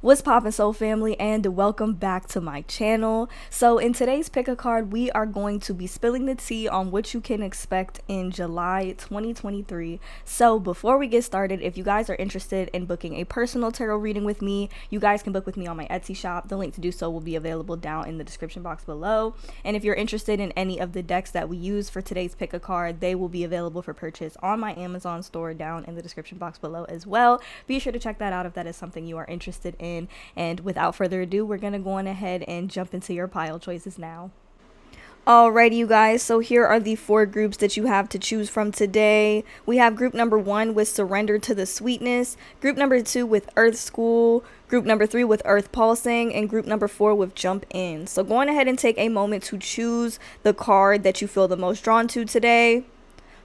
What's poppin', Soul Family, and welcome back to my channel. So in today's pick a card, we are going to be spilling the tea on what you can expect in July 2023. So before we get started, if you guys are interested in booking a personal tarot reading with me, you guys can book with me on my Etsy shop. The link to do so will be available down in the description box below. And if you're interested in any of the decks that we use for today's pick a card, they will be available for purchase on my Amazon store down in the description box below as well. Be sure to check that out if that is something you are interested in. And without further ado, we're gonna go on ahead and jump into your pile choices now. Alrighty, you guys, so here are the 4 groups that you have to choose from today. We have group number 1 with Surrender to the Sweetness, group number 2 with Earth School, group number 3 with Earth Pulsing, and group number 4 with Jump In. So go on ahead and take a moment to choose the card that you feel the most drawn to today.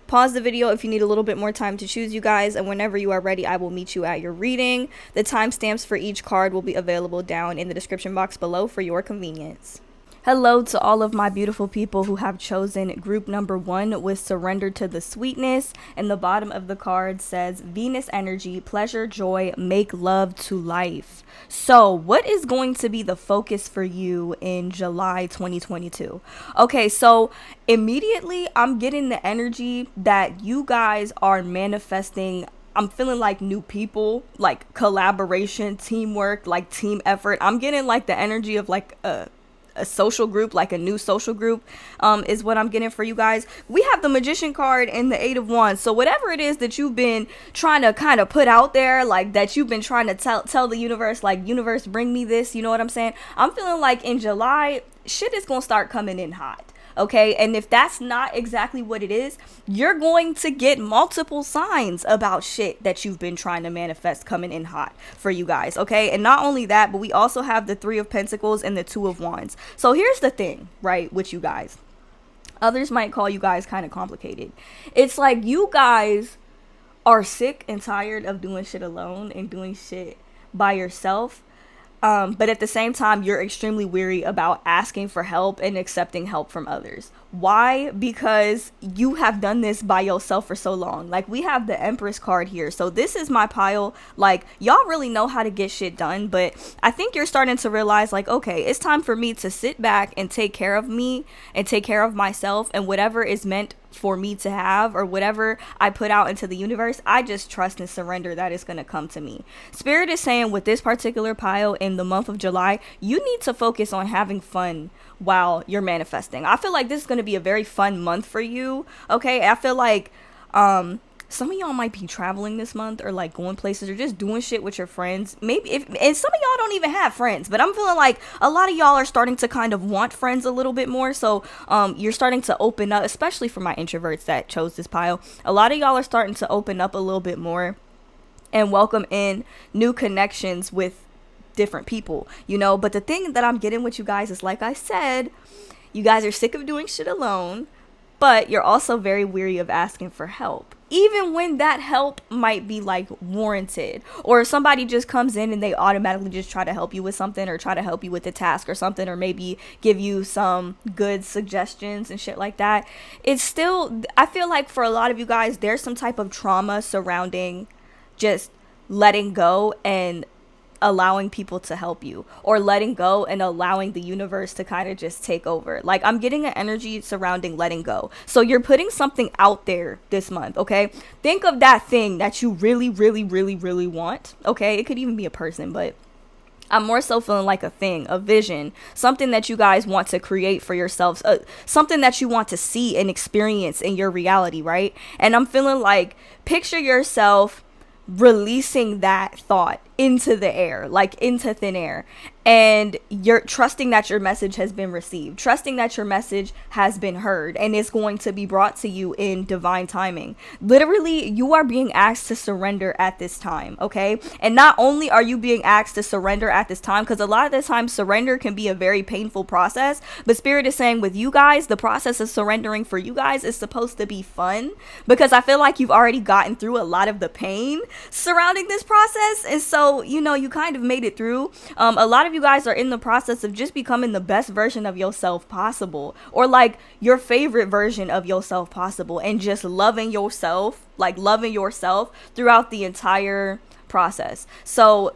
Pause the video if you need a little bit more time to choose, you guys, and whenever you are ready, I will meet you at your reading. The timestamps for each card will be available down in the description box below for your convenience. Hello to all of my beautiful people who have chosen group number 1 with Surrender to the Sweetness, and the bottom of the card says Venus energy, pleasure, joy, make love to life. So what is going to be the focus for you in July 2022? Okay, so immediately I'm getting the energy that you guys are manifesting. I'm feeling like new people, like collaboration, teamwork, like team effort. I'm getting like the energy of like a social group, like a new social group, is what I'm getting for you guys. We have the Magician card and the 8 of Wands. So whatever it is that you've been trying to kind of put out there, like that you've been trying to tell the universe, like, universe, bring me this, you know what I'm saying? I'm feeling like in July, shit is gonna start coming in hot. Okay, and if that's not exactly what it is, you're going to get multiple signs about shit that you've been trying to manifest coming in hot for you guys. Okay, and not only that, but we also have the 3 of Pentacles and the 2 of Wands. So here's the thing, right, with you guys. Others might call you guys kind of complicated. It's like you guys are sick and tired of doing shit alone and doing shit by yourself. But at the same time, you're extremely weary about asking for help and accepting help from others. Why? Because you have done this by yourself for so long. Like, we have the Empress card here. So this is my pile. Like, y'all really know how to get shit done. But I think you're starting to realize, like, okay, it's time for me to sit back and take care of me and take care of myself, and whatever is meant for me to have, or whatever I put out into the universe, I just trust and surrender that it's going to come to me. Spirit is saying with this particular pile in the month of July, you need to focus on having fun while you're manifesting. I feel like this is going to be a very fun month for you. Okay, I feel like some of y'all might be traveling this month, or like going places, or just doing shit with your friends. Maybe and some of y'all don't even have friends, but I'm feeling like a lot of y'all are starting to kind of want friends a little bit more. So you're starting to open up, especially for my introverts that chose this pile. A lot of y'all are starting to open up a little bit more and welcome in new connections with different people, you know. But the thing that I'm getting with you guys is, like I said, you guys are sick of doing shit alone, but you're also very weary of asking for help, even when that help might be like warranted, or if somebody just comes in and they automatically just try to help you with something, or try to help you with a task or something, or maybe give you some good suggestions and shit like that. It's still, I feel like for a lot of you guys, there's some type of trauma surrounding just letting go and allowing people to help you, or letting go and allowing the universe to kind of just take over. Like, I'm getting an energy surrounding letting go. So you're putting something out there this month. Okay, think of that thing that you really want. Okay, it could even be a person, but I'm more so feeling like a thing, a vision, something that you guys want to create for yourselves, something that you want to see and experience in your reality, right? And I'm feeling like, picture yourself releasing that thought into the air, like into thin air, and you're trusting that your message has been received, trusting that your message has been heard, and it's going to be brought to you in divine timing. Literally, you are being asked to surrender at this time. Okay, and not only are you being asked to surrender at this time, because a lot of the time surrender can be a very painful process, but Spirit is saying with you guys, the process of surrendering for you guys is supposed to be fun, because I feel like you've already gotten through a lot of the pain surrounding this process, and so, you know, you kind of made it through. A lot of you guys are in the process of just becoming the best version of yourself possible, or like your favorite version of yourself possible, and just loving yourself, like loving yourself throughout the entire process. So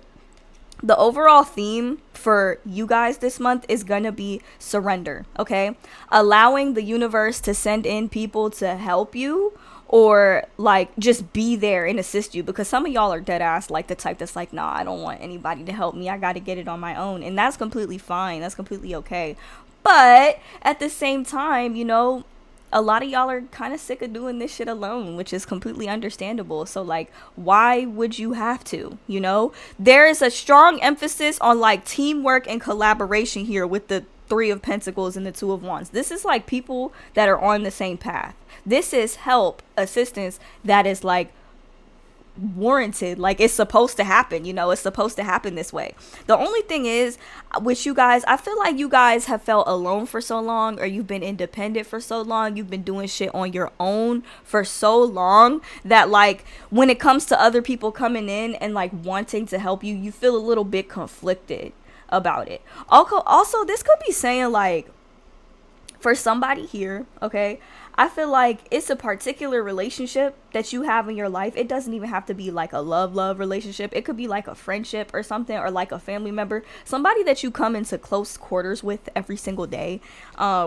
the overall theme for you guys this month is gonna be surrender, okay? Allowing the universe to send in people to help you, or like just be there and assist you, because some of y'all are dead ass like the type that's like, nah, I don't want anybody to help me, I gotta get it on my own. And that's completely fine, that's completely okay. But at the same time, you know, a lot of y'all are kind of sick of doing this shit alone, which is completely understandable. So like, why would you have to? You know, there is a strong emphasis on like teamwork and collaboration here with the Three of Pentacles and the Two of Wands. This is like people that are on the same path. This is help, assistance that is like warranted, like it's supposed to happen, you know, it's supposed to happen this way. The only thing is with you guys, I feel like you guys have felt alone for so long, or you've been independent for so long, you've been doing shit on your own for so long, that like when it comes to other people coming in and like wanting to help you, you feel a little bit conflicted about it. Also, this could be saying like, for somebody here, okay, I feel like it's a particular relationship that you have in your life. It doesn't even have to be like a love relationship. It could be like a friendship or something, or like a family member, somebody that you come into close quarters with every single day,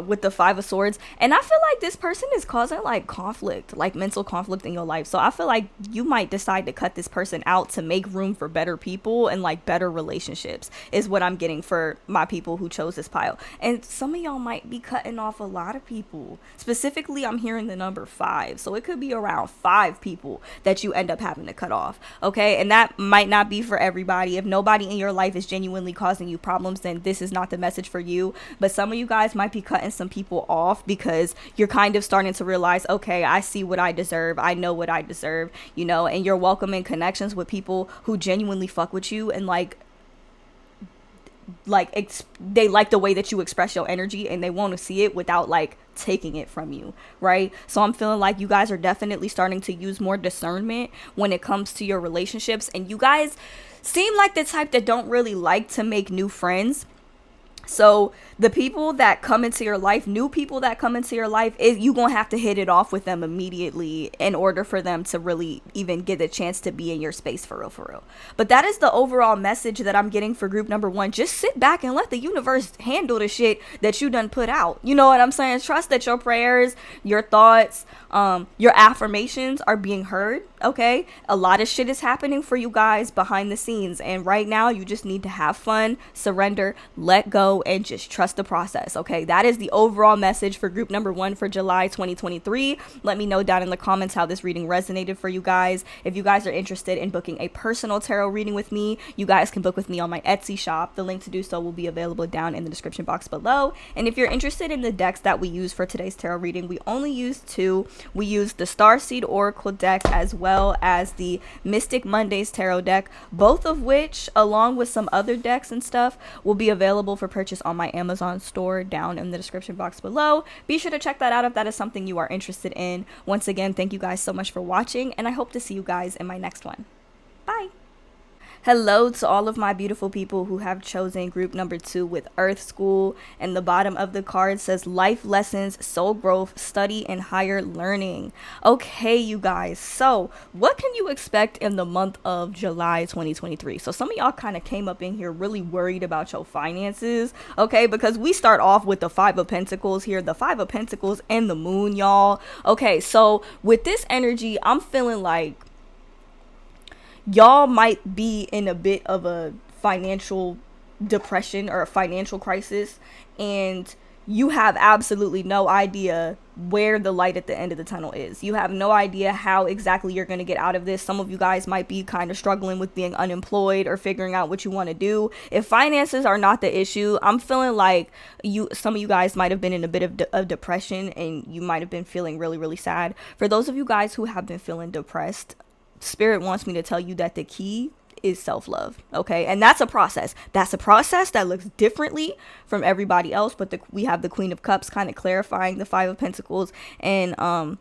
with the Five of Swords. And I feel like this person is causing like conflict, like mental conflict in your life. So I feel like you might decide to cut this person out to make room for better people and like better relationships, is what I'm getting for my people who chose this pile. And some of y'all might be cutting off a lot of people. Specifically, I'm hearing the number 5. So it could be around 5 people that you end up having to cut off. Okay. And that might not be for everybody. If nobody in your life is genuinely causing you problems, then this is not the message for you. But some of you guys might be cutting some people off because you're kind of starting to realize, okay, I see what I deserve. I know what I deserve, you know, and you're welcoming connections with people who genuinely fuck with you and they like the way that you express your energy, and they want to see it without like taking it from you, right? So I'm feeling like you guys are definitely starting to use more discernment when it comes to your relationships, and you guys seem like the type that don't really like to make new friends. So the people that come into your life, new people that come into your life, you gonna have to hit it off with them immediately in order for them to really even get a chance to be in your space for real. But that is the overall message that I'm getting for group number 1. Just sit back and let the universe handle the shit that you done put out. You know what I'm saying? Trust that your prayers, your thoughts, your affirmations are being heard. Okay, a lot of shit is happening for you guys behind the scenes, and right now you just need to have fun, surrender, let go, and just trust the process. Okay, that is the overall message for group number 1 for July 2023. Let me know down in the comments how this reading resonated for you guys. If you guys are interested in booking a personal tarot reading with me, you guys can book with me on my Etsy shop. The link to do so will be available down in the description box below. And if you're interested in the decks that we use for today's tarot reading, we only use 2. We use the Starseed Oracle deck as well as the Mystic Mondays tarot deck, both of which, along with some other decks and stuff, will be available for purchase on my Amazon store down in the description box below. Be sure to check that out if that is something you are interested in. Once again, thank you guys so much for watching, and I hope to see you guys in my next one. Bye. Hello to all of my beautiful people who have chosen group number 2 with Earth School, and the bottom of the card says life lessons, soul growth, study, and higher learning. Okay, you guys, so what can you expect in the month of July 2023? So some of y'all kind of came up in here really worried about your finances, okay, because we start off with the 5 of Pentacles here, the 5 of Pentacles and the moon, y'all. Okay, so with this energy, I'm feeling like y'all might be in a bit of a financial depression or a financial crisis, and you have absolutely no idea where the light at the end of the tunnel is. You have no idea how exactly you're going to get out of this. Some of you guys might be kind of struggling with being unemployed or figuring out what you want to do. If finances are not the issue, I'm feeling like some of you guys might have been in a bit of depression, and you might have been feeling really sad. For those of you guys who have been feeling depressed, Spirit wants me to tell you that the key is self-love, okay? And that's a process. That's a process that looks differently from everybody else, but we have the Queen of Cups kind of clarifying the 5 of Pentacles, and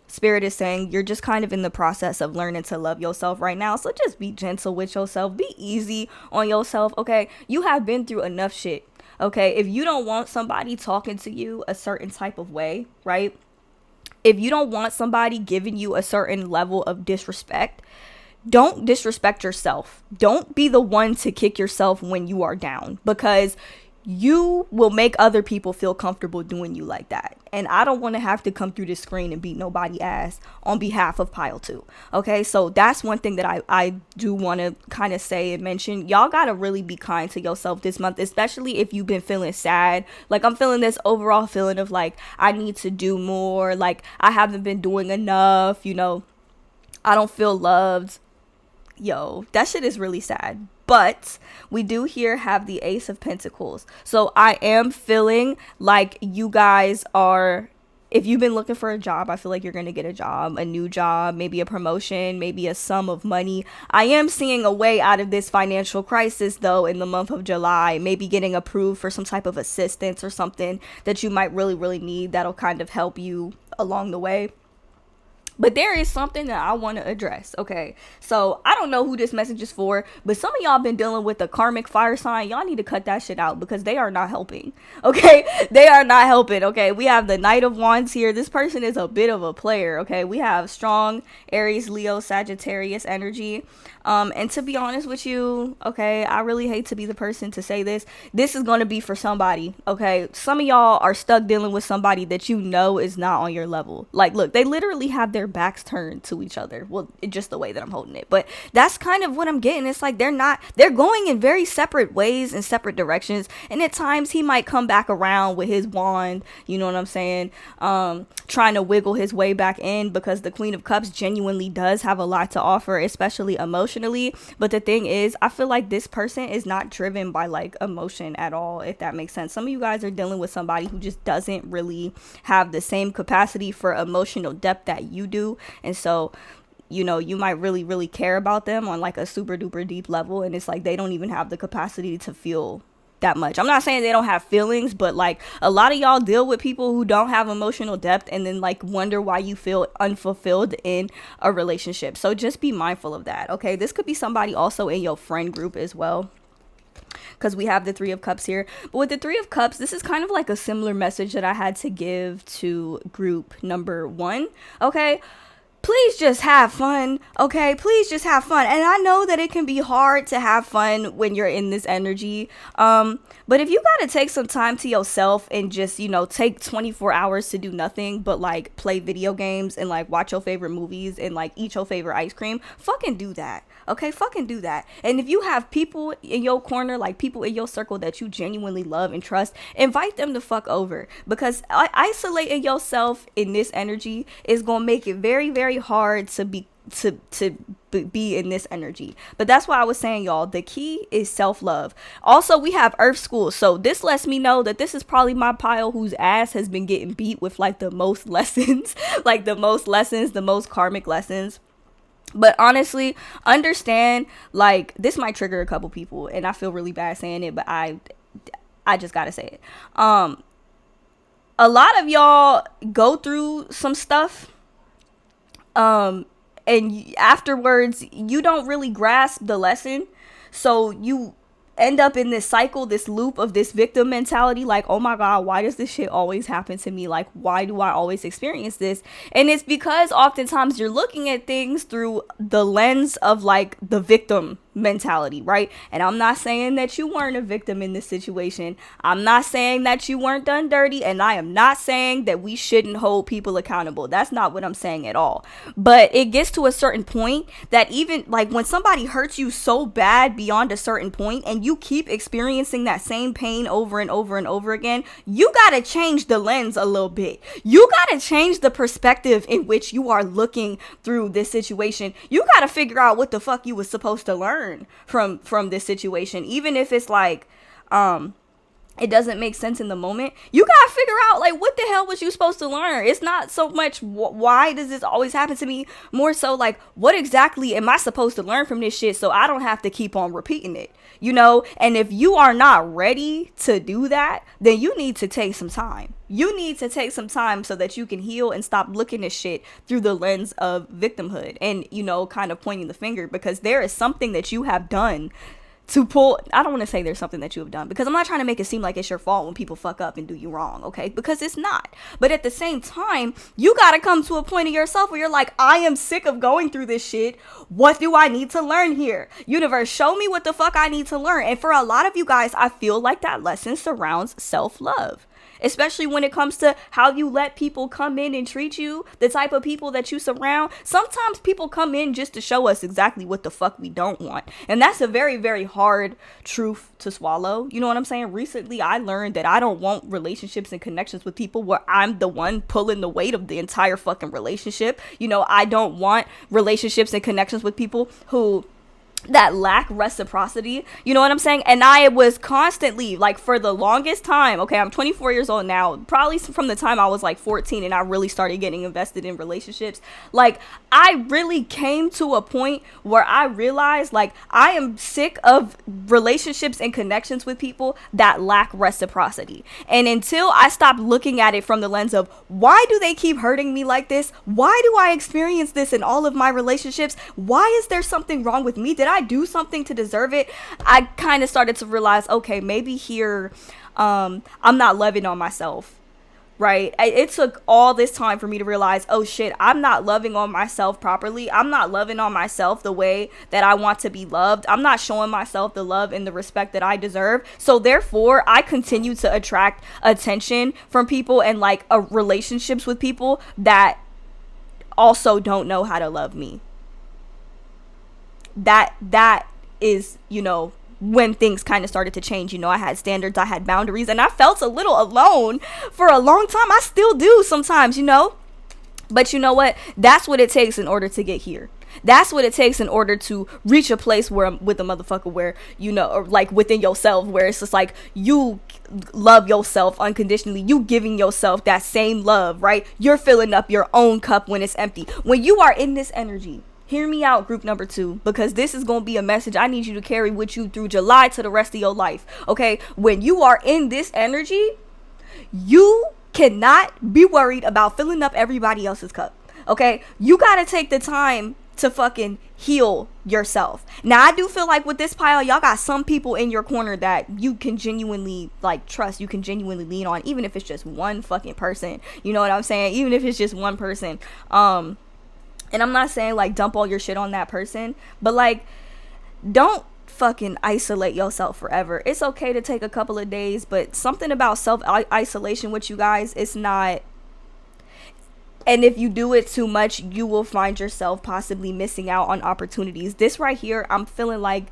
Spirit is saying you're just kind of in the process of learning to love yourself right now. So just be gentle with yourself. Be easy on yourself, okay? You have been through enough shit, okay? If you don't want somebody talking to you a certain type of way, right? If you don't want somebody giving you a certain level of disrespect, don't disrespect yourself. Don't be the one to kick yourself when you are down, because you will make other people feel comfortable doing you like that. And I don't want to have to come through this screen and beat nobody ass on behalf of pile 2. Okay, so that's one thing that I do want to kind of say and mention. Y'all gotta really be kind to yourself this month, especially if you've been feeling sad. Like, I'm feeling this overall feeling of like, I need to do more, like I haven't been doing enough, you know, I don't feel loved. Yo, that shit is really sad. But we do here have the Ace of Pentacles. So I am feeling like you guys are, if you've been looking for a job, I feel like you're going to get a job, a new job, maybe a promotion, maybe a sum of money. I am seeing a way out of this financial crisis, though, in the month of July, maybe getting approved for some type of assistance or something that you might really, really need that'll kind of help you along the way. But there is something that I want to address, okay? So, I don't know who this message is for, but some of y'all been dealing with the karmic fire sign. Y'all need to cut that shit out, because they are not helping, okay? They are not helping, okay? We have the Knight of Wands here. This person is a bit of a player, okay? We have strong Aries, Leo, Sagittarius energy. And to be honest with you, okay, I really hate to be the person to say this. This is going to be for somebody, okay? Some of y'all are stuck dealing with somebody that you know is not on your level. Like, look, they literally have their backs turned to each other. Well, just the way that I'm holding it. But that's kind of what I'm getting. It's like they're going in very separate ways and separate directions. And at times he might come back around with his wand, you know what I'm saying? Trying to wiggle his way back in, because the Queen of Cups genuinely does have a lot to offer, especially emotionally. But the thing is, I feel like this person is not driven by like emotion at all, if that makes sense. Some of you guys are dealing with somebody who just doesn't really have the same capacity for emotional depth that you do. And so, you know, you might really, really care about them on like a super duper deep level, and it's like they don't even have the capacity to feel that much. I'm not saying they don't have feelings, but like a lot of y'all deal with people who don't have emotional depth, and then like wonder why you feel unfulfilled in a relationship. So just be mindful of that, okay? This could be somebody also in your friend group as well, because we have the Three of Cups here. But with the Three of Cups, this is kind of like a similar message that I had to give to group number 1, okay? Please just have fun, okay? Please just have fun. And I know that it can be hard to have fun when you're in this energy. But if you gotta take some time to yourself and just, you know, take 24 hours to do nothing but like play video games and like watch your favorite movies and like eat your favorite ice cream, fucking do that. Okay, fucking do that. And if you have people in your corner, like people in your circle that you genuinely love and trust, invite them the fuck over, because isolating yourself in this energy is gonna make it very, very hard to be in this energy. But that's why I was saying, y'all, the key is self-love. Also, we have Earth School, so this lets me know that this is probably my pile whose ass has been getting beat with like the most lessons, like the most karmic lessons. But honestly, understand, like, this might trigger a couple people, and I feel really bad saying it, but I just gotta say it. A lot of y'all go through some stuff, and afterwards, you don't really grasp the lesson, so you end up in this cycle, this loop of this victim mentality, like, oh my god, why does this shit always happen to me? Like, why do I always experience this? And it's because oftentimes you're looking at things through the lens of like the victim mentality, right? And I'm not saying that you weren't a victim in this situation. I'm not saying that you weren't done dirty, and I am not saying that we shouldn't hold people accountable. That's not what I'm saying at all. But it gets to a certain point that even like when somebody hurts you so bad beyond a certain point, and you keep experiencing that same pain over and over and over again, you gotta change the lens a little bit. You gotta change the perspective in which you are looking through this situation. You gotta figure out what the fuck you was supposed to learn from this situation, even if it's like it doesn't make sense in the moment. You gotta figure out like what the hell was you supposed to learn. It's not so much why does this always happen to me, more so like what exactly am I supposed to learn from this shit so I don't have to keep on repeating it, you know? And if you are not ready to do that, then you need to take some time. You need to take some time so that you can heal and stop looking at shit through the lens of victimhood and, you know, kind of pointing the finger, because there is something that you have done to pull, I don't want to say there's something that you have done, because I'm not trying to make it seem like it's your fault when people fuck up and do you wrong, okay? Because it's not. But at the same time, you gotta come to a point in yourself where you're like, I am sick of going through this shit. What do I need to learn here? Universe, show me what the fuck I need to learn. And for a lot of you guys, I feel like that lesson surrounds self-love. Especially when it comes to how you let people come in and treat you, the type of people that you surround. Sometimes people come in just to show us exactly what the fuck we don't want. And that's a very, very hard truth to swallow. You know what I'm saying? Recently, I learned that I don't want relationships and connections with people where I'm the one pulling the weight of the entire fucking relationship. You know, I don't want relationships and connections with people who that lack reciprocity, you know what I'm saying? And I was constantly, like, for the longest time, okay, I'm 24 years old now, probably from the time I was like 14 and I really started getting invested in relationships. Like, I really came to a point where I realized, like, I am sick of relationships and connections with people that lack reciprocity. And until I stopped looking at it from the lens of, why do they keep hurting me like this? Why do I experience this in all of my relationships? Why is there something wrong with me? Did I do something to deserve it? I kind of started to realize, okay, maybe here I'm not loving on myself, right? It took all this time for me to realize, oh shit, I'm not loving on myself properly. I'm not loving on myself the way that I want to be loved. I'm not showing myself the love and the respect that I deserve. So therefore, I continue to attract attention from people and like relationships with people that also don't know how to love me. That is, you know, when things kind of started to change. You know, I had standards, I had boundaries, and I felt a little alone for a long time. I still do sometimes, you know, but you know what? That's what it takes in order to get here. That's what it takes in order to reach a place where with a motherfucker where, you know, or like within yourself, where it's just like you love yourself unconditionally, you giving yourself that same love, right? You're filling up your own cup when it's empty. When you are in this energy, hear me out, group number 2, because this is going to be a message I need you to carry with you through July to the rest of your life, okay? When you are in this energy, you cannot be worried about filling up everybody else's cup, okay? You got to take the time to fucking heal yourself. Now, I do feel like with this pile, y'all got some people in your corner that you can genuinely like trust, you can genuinely lean on, even if it's just one fucking person. You know what I'm saying? Even if it's just one person. And I'm not saying like dump all your shit on that person, but like don't fucking isolate yourself forever. It's okay to take a couple of days, but something about self-isolation with you guys, it's not. And if you do it too much, you will find yourself possibly missing out on opportunities. This right here, I'm feeling like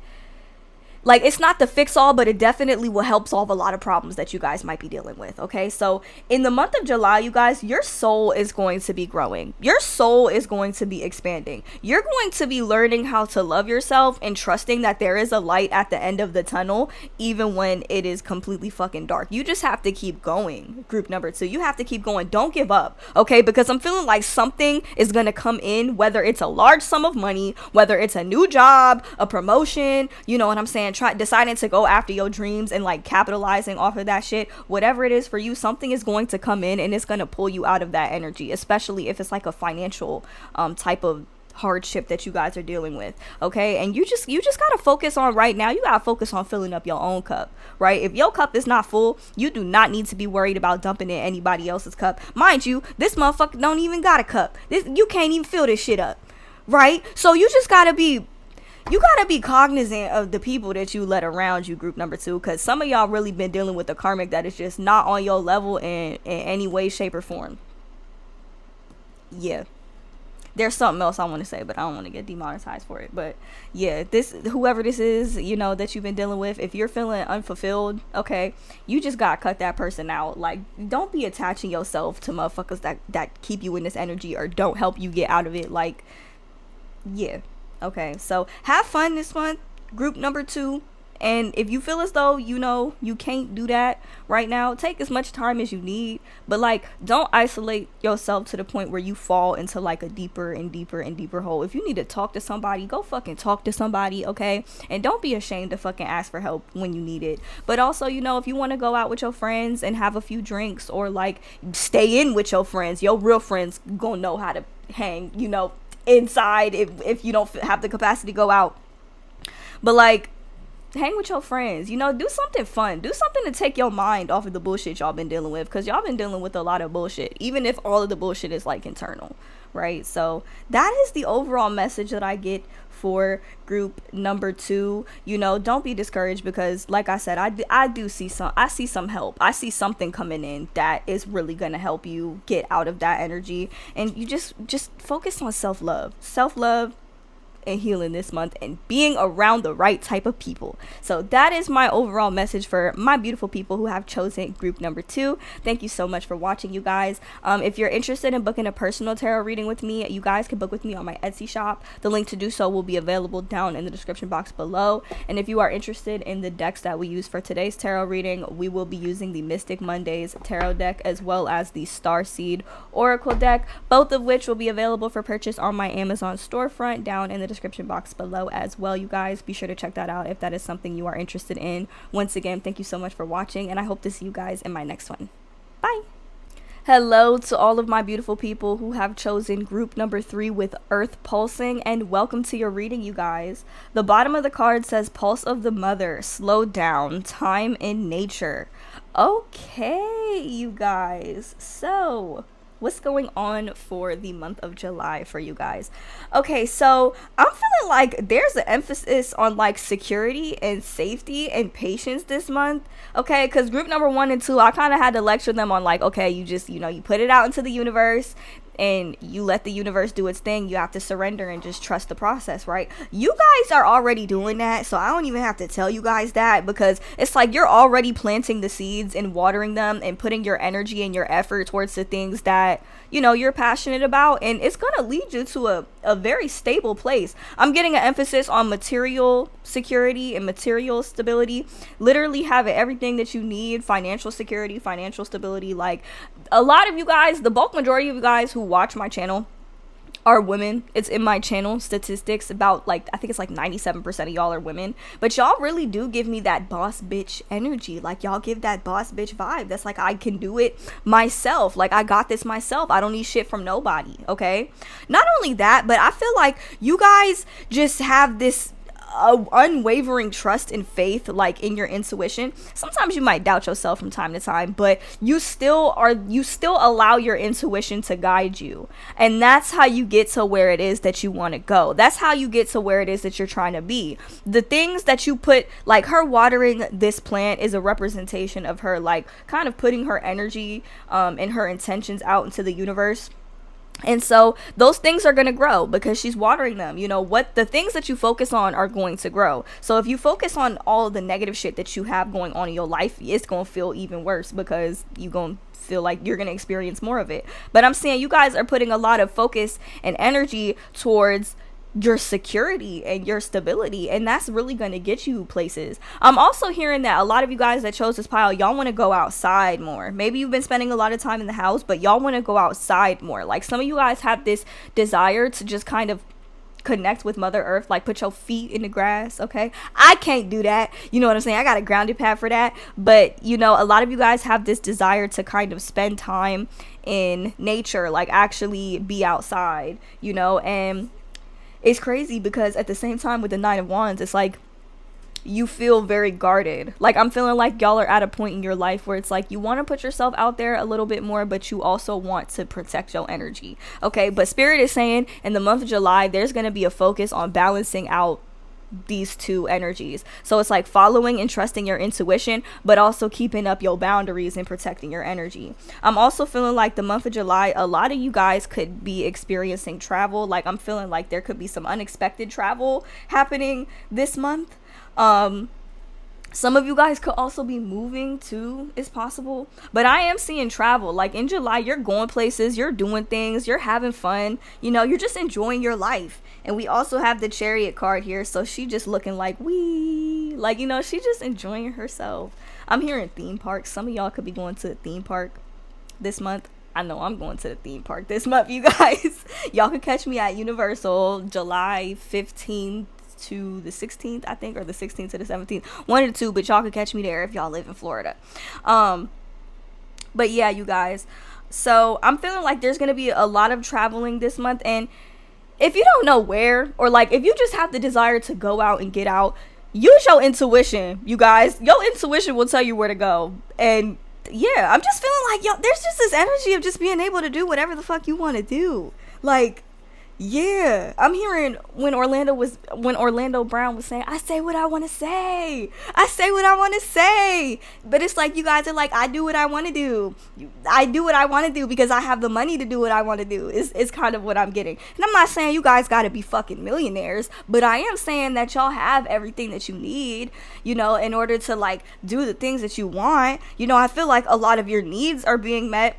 it's not the fix all, but it definitely will help solve a lot of problems that you guys might be dealing with. Okay, so in the month of July, you guys, your soul is going to be growing. Your soul is going to be expanding. You're going to be learning how to love yourself and trusting that there is a light at the end of the tunnel, even when it is completely fucking dark. You just have to keep going, group number 2. You have to keep going. Don't give up, okay? Because I'm feeling like something is going to come in, whether it's a large sum of money, whether it's a new job, a promotion, you know what I'm saying? Deciding to go after your dreams and like capitalizing off of that shit, whatever it is for you, something is going to come in and it's going to pull you out of that energy, especially if it's like a financial type of hardship that you guys are dealing with, okay? And you just gotta focus on right now, you gotta focus on filling up your own cup, right? If your cup is not full, you do not need to be worried about dumping in anybody else's cup. Mind you, this motherfucker don't even got a cup. You can't even fill this shit up, right? So you gotta be cognizant of the people that you let around you, group number 2, because some of y'all really been dealing with the karmic that is just not on your level in any way, shape, or form. Yeah. There's something else I want to say, but I don't want to get demonetized for it. But yeah, whoever this is, you know, that you've been dealing with, if you're feeling unfulfilled, okay, you just gotta cut that person out. Like, don't be attaching yourself to motherfuckers that keep you in this energy or don't help you get out of it. Like, yeah. Okay, so have fun this month, group number 2. And if you feel as though, you know, you can't do that right now, take as much time as you need. But like, don't isolate yourself to the point where you fall into like a deeper and deeper and deeper hole. If you need to talk to somebody, go fucking talk to somebody, okay? And don't be ashamed to fucking ask for help when you need it. But also, you know, if you want to go out with your friends and have a few drinks, or like stay in with your friends, your real friends gonna know how to hang, you know, inside if you don't have the capacity to go out. But like, hang with your friends, you know, do something fun, do something to take your mind off of the bullshit y'all been dealing with, because y'all been dealing with a lot of bullshit, even if all of the bullshit is like internal, right? So that is the overall message that I get for group number 2. You know, don't be discouraged, because like I said, I see some help. I see something coming in that is really gonna help you get out of that energy, and you just focus on self-love and healing this month, and being around the right type of people. So that is my overall message for my beautiful people who have chosen group number 2. Thank you so much for watching, you guys. If you're interested in booking a personal tarot reading with me, you guys can book with me on my Etsy shop. The link to do so will be available down in the description box below. And if you are interested in the decks that we use for today's tarot reading, we will be using the Mystic Mondays tarot deck as well as the Starseed Oracle deck, both of which will be available for purchase on my Amazon storefront down in the description box below as well. You guys, be sure to check that out if that is something you are interested in. Once again, thank you so much for watching, and I hope to see you guys in my next one. Bye. Hello to all of my beautiful people who have chosen group number 3 with Earth Pulsing, and welcome to your reading, you guys. The bottom of the card says Pulse of the Mother, slow down, time in nature. Okay, you guys, so what's going on for the month of July for you guys? Okay, so I'm feeling like there's an emphasis on like security and safety and patience this month. Okay, because group number 1 and 2, I kind of had to lecture them on like, okay, you just, you know, you put it out into the universe and you let the universe do its thing. You have to surrender and just trust the process, right? You guys are already doing that, so I don't even have to tell you guys that, because it's like you're already planting the seeds and watering them and putting your energy and your effort towards the things that, you know, you're passionate about, and it's gonna lead you to a very stable place. I'm getting an emphasis on material security and material stability, literally having everything that you need, financial security, financial stability. Like, a lot of you guys, the bulk majority of you guys who watch my channel are women. It's in my channel statistics, about like, I think it's like 97% of y'all are women, but y'all really do give me that boss bitch energy. Like, y'all give that boss bitch vibe that's like, I can do it myself, like I got this myself, I don't need shit from nobody. Okay, not only that, but I feel like you guys just have this unwavering trust and faith, like, in your intuition. Sometimes you might doubt yourself from time to time, but you still allow your intuition to guide you, and that's how you get to where it is that you want to go. That's how you get to where it is that you're trying to be. The things that you put, like her watering this plant, is a representation of her, like, kind of putting her energy and her intentions out into the universe. And so those things are going to grow because she's watering them. You know what? The things that you focus on are going to grow. So if you focus on all of the negative shit that you have going on in your life, it's going to feel even worse, because you're going to feel like you're going to experience more of it. But I'm saying you guys are putting a lot of focus and energy towards your security and your stability, and that's really going to get you places. I'm also hearing that a lot of you guys that chose this pile, y'all want to go outside more. Maybe you've been spending a lot of time in the house, but y'all want to go outside more. Like, some of you guys have this desire to just kind of connect with Mother Earth, like put your feet in the grass. Okay, I can't do that, you know what I'm saying? I got a grounded pad for that. But you know, a lot of you guys have this desire to kind of spend time in nature, like actually be outside, you know. And it's crazy because at the same time, with the Nine of Wands, it's like you feel very guarded. Like, I'm feeling like y'all are at a point in your life where it's like you want to put yourself out there a little bit more, but you also want to protect your energy. Okay, but Spirit is saying in the month of July, there's going to be a focus on balancing out these two energies. So it's like following and trusting your intuition, but also keeping up your boundaries and protecting your energy. I'm also feeling like the month of July, a lot of you guys could be experiencing travel. Like, I'm feeling like there could be some unexpected travel happening this month. Some of you guys could also be moving too, it's possible. But I am seeing travel. Like, in July, you're going places, you're doing things, you're having fun, you know, you're just enjoying your life. And we also have the Chariot card here, so she just looking like, wee, like, you know, she just enjoying herself. I'm hearing theme parks. Some of y'all could be going to a theme park this month. I know I'm going to the theme park this month, you guys. Y'all can catch me at Universal July 15th to the 16th, I think, or the 16th to the 17th, one of the two, but y'all can catch me there if y'all live in Florida. But yeah, you guys, so I'm feeling like there's gonna be a lot of traveling this month. And if you don't know where, or like if you just have the desire to go out and get out, use your intuition, you guys. Your intuition will tell you where to go. And yeah, I'm just feeling like, yo, there's just this energy of just being able to do whatever the fuck you want to do. Like, yeah, I'm hearing when Orlando Brown was saying, I say what I want to say. I say what I want to say. But it's like, you guys are like, I do what I want to do. I do what I want to do because I have the money to do what I want to do. It's kind of what I'm getting. And I'm not saying you guys got to be fucking millionaires, but I am saying that y'all have everything that you need, you know, in order to like do the things that you want. You know, I feel like a lot of your needs are being met.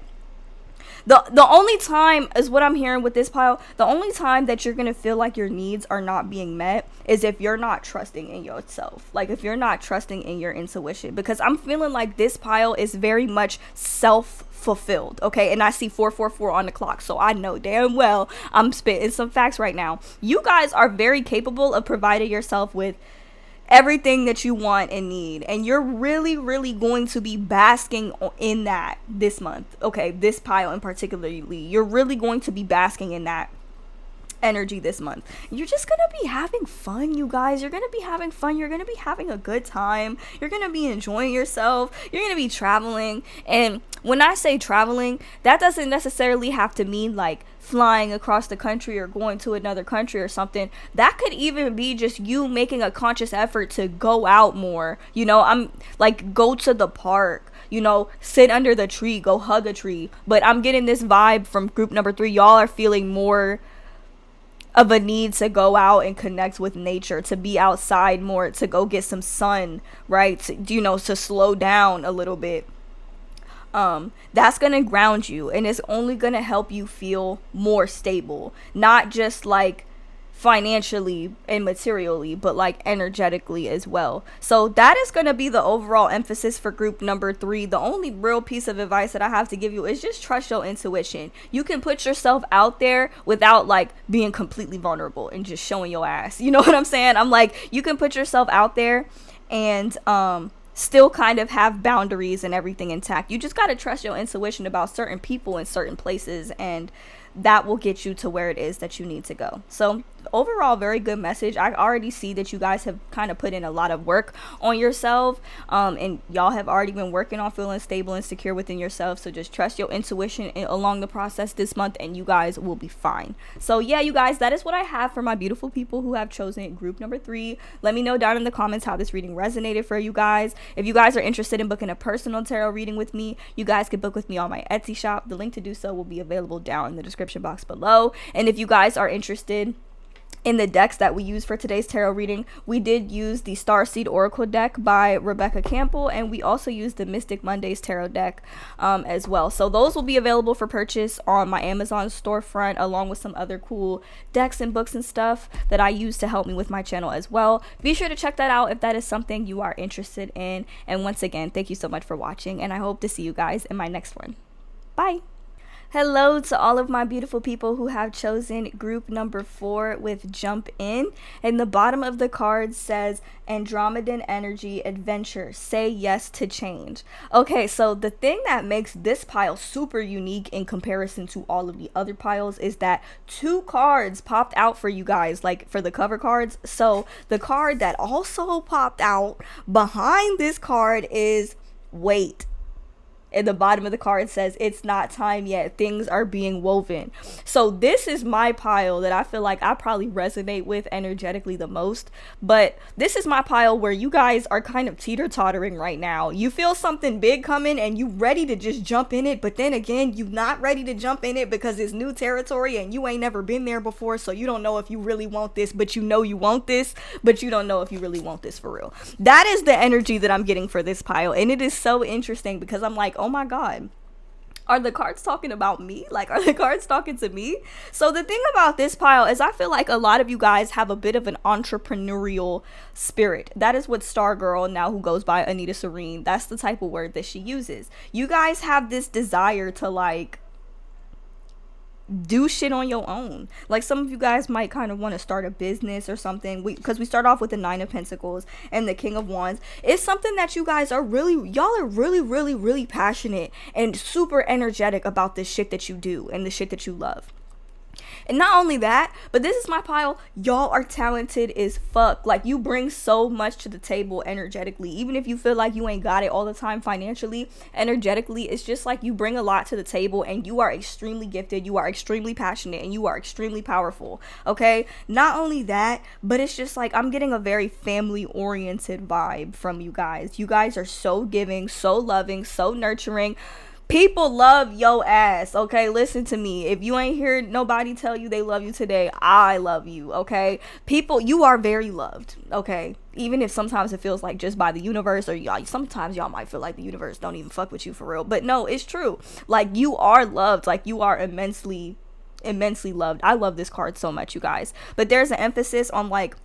The only time is what I'm hearing with this pile. The only time that you're going to feel like your needs are not being met is if you're not trusting in yourself. Like if you're not trusting in your intuition, because I'm feeling like this pile is very much self-fulfilled. Okay. And I see 444 on the clock. So I know damn well I'm spitting some facts right now. You guys are very capable of providing yourself with everything that you want and need, and you're really going to be basking in that this month. Okay, this pile in particularly, you're really going to be basking in that energy this month. You're just gonna be having fun, you guys. You're gonna be having fun. You're gonna be having a good time. You're gonna be enjoying yourself. You're gonna be traveling. And when I say traveling, that doesn't necessarily have to mean like flying across the country or going to another country or something. That could even be just you making a conscious effort to go out more. You know, I'm like, go to the park, you know, sit under the tree, go hug a tree. But I'm getting this vibe from group number 3. Y'all are feeling more of a need to go out and connect with nature, to be outside more, to go get some sun, right? To, you know, to slow down a little bit. That's gonna ground you, and it's only gonna help you feel more stable, not just like financially and materially, but like energetically as well. So that is going to be the overall emphasis for group number 3. The only real piece of advice that I have to give you is just trust your intuition. You can put yourself out there without like being completely vulnerable and just showing your ass. You know what I'm saying? I'm like, you can put yourself out there and still kind of have boundaries and everything intact. You just got to trust your intuition about certain people in certain places, and that will get you to where it is that you need to go. So overall, very good message. I already see that you guys have kind of put in a lot of work on yourself, and y'all have already been working on feeling stable and secure within yourself. So just trust your intuition along the process this month, and you guys will be fine. So yeah, you guys, that is what I have for my beautiful people who have chosen group number 3. Let me know down in the comments how this reading resonated for you guys. If you guys are interested in booking a personal tarot reading with me, you guys can book with me on my Etsy shop. The link to do so will be available down in the description box below. And if you guys are interested in the decks that we use for today's tarot reading, we did use the Starseed Oracle deck by Rebecca Campbell, and we also used the Mystic Mondays tarot deck as well. So those will be available for purchase on my Amazon storefront, along with some other cool decks and books and stuff that I use to help me with my channel as well. Be sure to check that out if that is something you are interested in. And once again, thank you so much for watching, and I hope to see you guys in my next one. Bye. Hello to all of my beautiful people who have chosen group number 4 with Jump In. And the bottom of the card says Andromedan energy, adventure, say yes to change. Okay, so the thing that makes this pile super unique in comparison to all of the other piles is that 2 cards popped out for you guys, like for the cover cards. So the card that also popped out behind this card is wait. At the bottom of the card says it's not time yet, things are being woven. So this is my pile that I feel like I probably resonate with energetically the most. But this is my pile where you guys are kind of teeter-tottering right now. You feel something big coming and you ready to just jump in it, but then again, you not ready to jump in it because it's new territory and you ain't never been there before. So you don't know if you really want this, but you know you want this, but you don't know if you really want this for real. That is the energy that I'm getting for this pile, and it is so interesting because I'm like, oh my god, are the cards talking about me? Like, are the cards talking to me? So the thing about this pile is I feel like a lot of you guys have a bit of an entrepreneurial spirit. That is what Star Girl, now who goes by Anita Serene, that's the type of word that she uses. You guys have this desire to like do shit on your own. Like, some of you guys might kind of want to start a business or something, because we start off with the 9 of Pentacles and the King of Wands. It's something that you guys are really passionate and super energetic about the shit that you do and the shit that you love. And not only that, but this is my pile. Y'all are talented as fuck. Like, you bring so much to the table energetically. Even if you feel like you ain't got it all the time financially, energetically, it's just like you bring a lot to the table, and you are extremely gifted. You are extremely passionate, and you are extremely powerful. Okay? Not only that, but it's just like I'm getting a very family oriented vibe from you guys. You guys are so giving, so loving, so nurturing. People love yo ass, okay? Listen to me. If you ain't heard nobody tell you they love you today, I love you, okay? People, you are very loved, okay? Even if sometimes it feels like just by the universe, or y'all, sometimes y'all might feel like the universe don't even fuck with you for real. But no, it's true. Like, you are loved. Like, you are immensely loved. I love this card so much, you guys. But there's an emphasis on, like,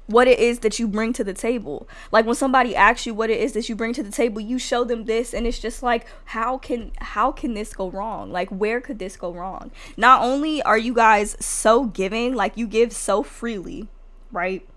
what it is that you bring to the table. Like, when somebody asks you what it is that you bring to the table, you show them this, and it's just like, how can this go wrong? Like, where could this go wrong? Not only are you guys so giving, like, you give so freely, right?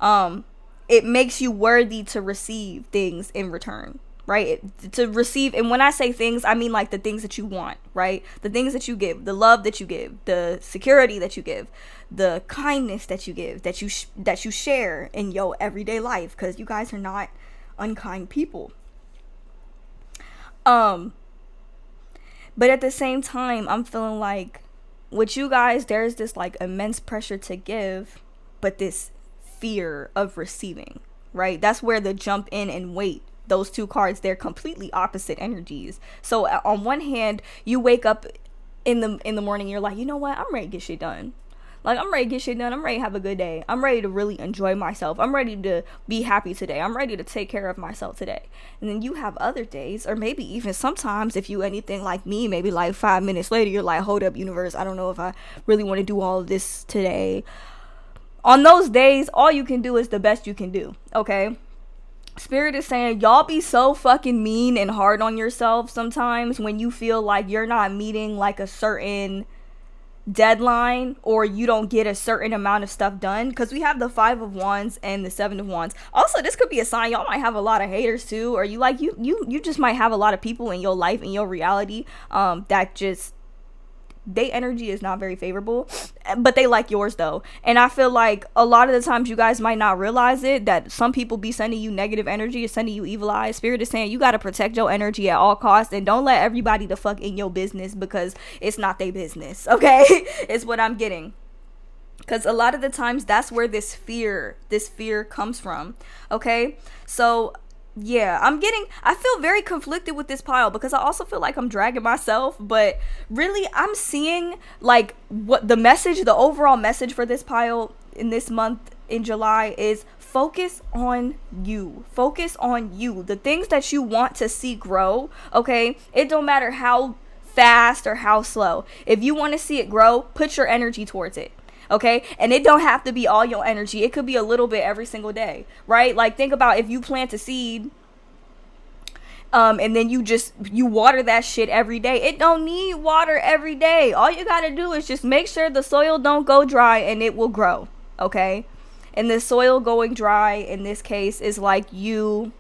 It makes you worthy to receive things in return, right? To receive, and when I say things, I mean like the things that you want, right? The things that you give, the love that you give, the security that you give, the kindness that you give, that you share in your everyday life, because you guys are not unkind people. But at the same time, I'm feeling like with you guys, there's this like immense pressure to give, but this fear of receiving, right? That's where the jump in and wait, those two cards, they're completely opposite energies. So on one hand, you wake up in the morning, you're like, you know what, I'm ready to get shit done. Like, I'm ready to get shit done. I'm ready to have a good day. I'm ready to really enjoy myself. I'm ready to be happy today. I'm ready to take care of myself today. And then you have other days, or maybe even sometimes, if you anything like me, maybe like 5 minutes later, you're like, hold up, universe, I don't know if I really want to do all of this today. On those days, all you can do is the best you can do, okay? Spirit is saying, y'all be so fucking mean and hard on yourself sometimes when you feel like you're not meeting like a certain deadline, or you don't get a certain amount of stuff done, because we have the 5 of Wands and the 7 of Wands. Also, this could be a sign y'all might have a lot of haters too, or you like you just might have a lot of people in your life, in your reality, that just, their energy is not very favorable, but they like yours though. And I feel like a lot of the times you guys might not realize it, that some people be sending you negative energy, or sending you evil eyes. Spirit is saying you got to protect your energy at all costs, and don't let everybody the fuck in your business, because it's not their business, okay? It's what I'm getting. Because a lot of the times that's where this fear comes from, okay? So yeah, I feel very conflicted with this pile, because I also feel like I'm dragging myself, but really I'm seeing like what the overall message for this pile in this month in July is: focus on you. Focus on you. The things that you want to see grow, okay? It don't matter how fast or how slow. If you want to see it grow, put your energy towards it. Okay, and it don't have to be all your energy. It could be a little bit every single day, right? Like, think about if you plant a seed, and then you water that shit every day. It don't need water every day. All you gotta do is just make sure the soil don't go dry, and it will grow. Okay, and the soil going dry in this case is like you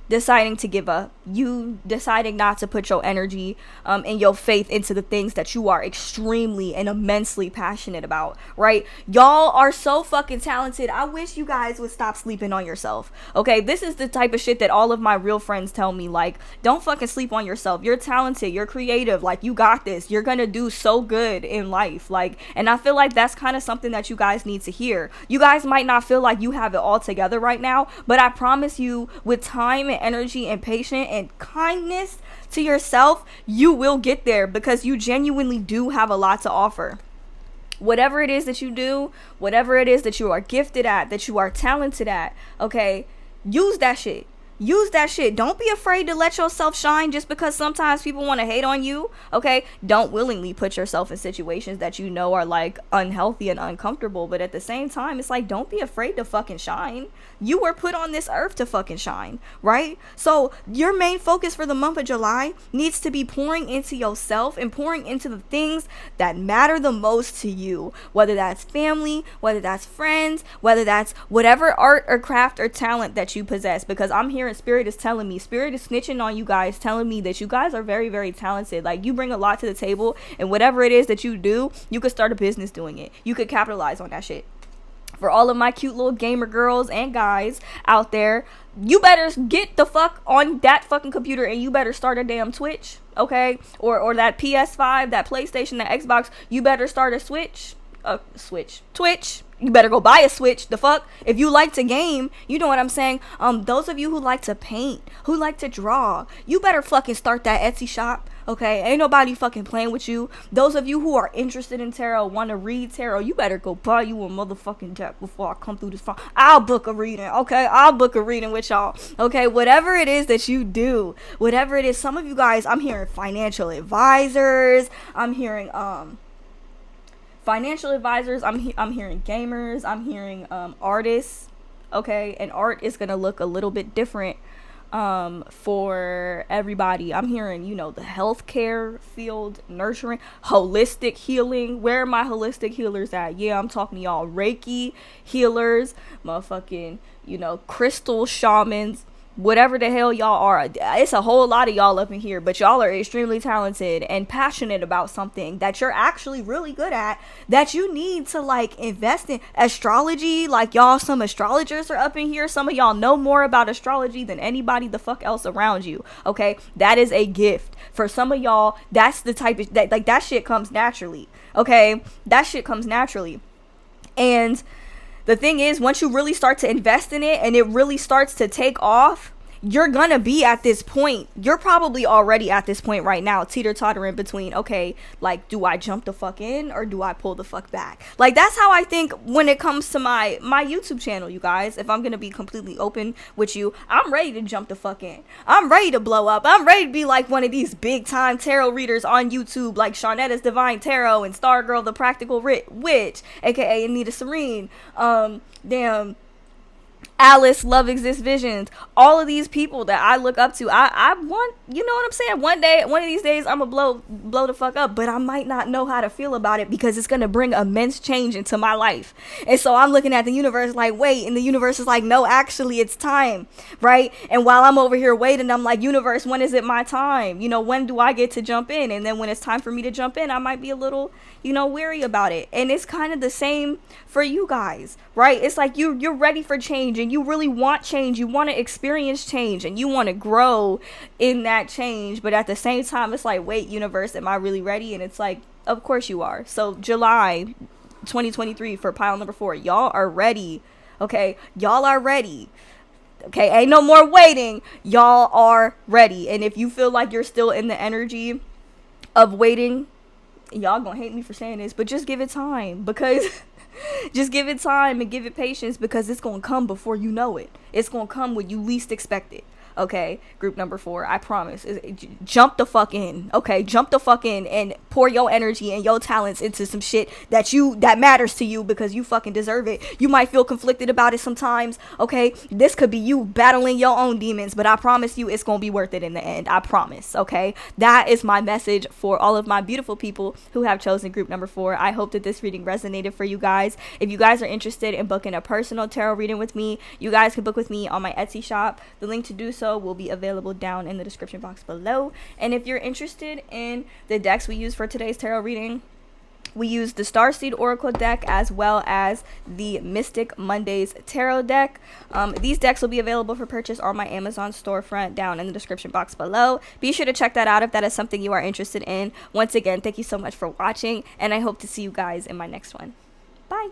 deciding to give up, you deciding not to put your energy and your faith into the things that you are extremely and immensely passionate about, right? Y'all are so fucking talented. I wish you guys would stop sleeping on yourself, okay? This is the type of shit that all of my real friends tell me, like, don't fucking sleep on yourself. You're talented, you're creative, like, you got this, you're gonna do so good in life, like, and I feel like that's kind of something that you guys need to hear. You guys might not feel like you have it all together right now, but I promise you, with time and energy and patience and kindness to yourself, you will get there, because you genuinely do have a lot to offer. Whatever it is that you do, whatever it is that you are gifted at, that you are talented at, okay, use that shit. Use that shit. Don't be afraid to let yourself shine just because sometimes people want to hate on you, okay? Don't willingly put yourself in situations that you know are like unhealthy and uncomfortable, but at the same time, it's like, don't be afraid to fucking shine. You were put on this earth to fucking shine, right? So your main focus for the month of July needs to be pouring into yourself and pouring into the things that matter the most to you, whether that's family, whether that's friends, whether that's whatever art or craft or talent that you possess, because I'm hearing different. Spirit is telling me, Spirit is snitching on you guys, telling me that you guys are very, very talented. Like, you bring a lot to the table, and whatever it is that you do, you could start a business doing it. You could capitalize on that shit. For all of my cute little gamer girls and guys out there, you better get the fuck on that fucking computer and you better start a damn Twitch, okay? Or that PS5, that PlayStation, that Xbox, you better start a Twitch. You better go buy a Switch. The fuck? If you like to game, you know what I'm saying? Those of you who like to paint, who like to draw, you better fucking start that Etsy shop. Okay, ain't nobody fucking playing with you. Those of you who are interested in tarot, want to read tarot, you better go buy you a motherfucking deck before I come through this phone. I'll book a reading, okay? I'll book a reading with y'all, okay? Whatever it is that you do, whatever it is, some of you guys, I'm hearing financial advisors, I'm hearing, financial advisors, I'm hearing gamers, I'm hearing, artists, okay? And art is going to look a little bit different for everybody. I'm hearing, you know, the healthcare field, nurturing, holistic healing. Where are my holistic healers at? Yeah, I'm talking to y'all Reiki healers, motherfucking, you know, crystal shamans, whatever the hell y'all are. It's a whole lot of y'all up in here, but y'all are extremely talented and passionate about something that you're actually really good at, that you need to like invest in. Astrology, like y'all, some astrologers are up in here. Some of y'all know more about astrology than anybody the fuck else around you, okay? That is a gift for some of y'all. That's the type of that, like, that shit comes naturally, okay? That shit comes naturally. And the thing is, once you really start to invest in it and it really starts to take off, you're gonna be at this point. You're probably already at this point right now, teeter-tottering between, okay, like, do I jump the fuck in or do I pull the fuck back? Like, that's how I think when it comes to my YouTube channel, you guys. If I'm gonna be completely open with you, I'm ready to jump the fuck in. I'm ready to blow up. I'm ready to be like one of these big time tarot readers on YouTube, like Shaunetta's Divine Tarot and Stargirl the Practical Witch, aka Anita Serene, Alice, Love Exists Visions, all of these people that I look up to, I want, you know what I'm saying? One of these days, I'm gonna blow the fuck up, but I might not know how to feel about it because it's gonna bring immense change into my life. And so I'm looking at the universe like, wait, and the universe is like, no, actually, it's time, right? And while I'm over here waiting, I'm like, universe, when is it my time? You know, when do I get to jump in? And then when it's time for me to jump in, I might be a little, you know, weary about it. And it's kind of the same for you guys, right? It's like you're ready for change and you really want change. You want to experience change and you want to grow in that change. But at the same time, it's like, wait, universe, am I really ready? And it's like, of course you are. So July 2023 for pile number 4, y'all are ready. Okay, y'all are ready. Okay, ain't no more waiting. Y'all are ready. And if you feel like you're still in the energy of waiting, y'all gonna hate me for saying this, but just give it time, because just give it time and give it patience, because it's gonna come before you know it. It's gonna come when you least expect it. Okay, group number 4, I promise, jump the fuck in. Okay, jump the fuck in and pour your energy and your talents into some shit that matters to you, because you fucking deserve it. You might feel conflicted about it sometimes. Okay, this could be you battling your own demons, but I promise you it's gonna be worth it in the end. I promise. Okay, that is my message for all of my beautiful people who have chosen group number 4. I hope that this reading resonated for you guys. If you guys are interested in booking a personal tarot reading with me, you guys can book with me on my Etsy shop. The link to do so will be available down in the description box below. And if you're interested in the decks we use for today's tarot reading, we use the Starseed Oracle deck as well as the Mystic Mondays Tarot deck. These decks will be available for purchase on my Amazon storefront down in the description box below. Be sure to check that out if that is something you are interested in. Once again, thank you so much for watching, and I hope to see you guys in my next one. Bye.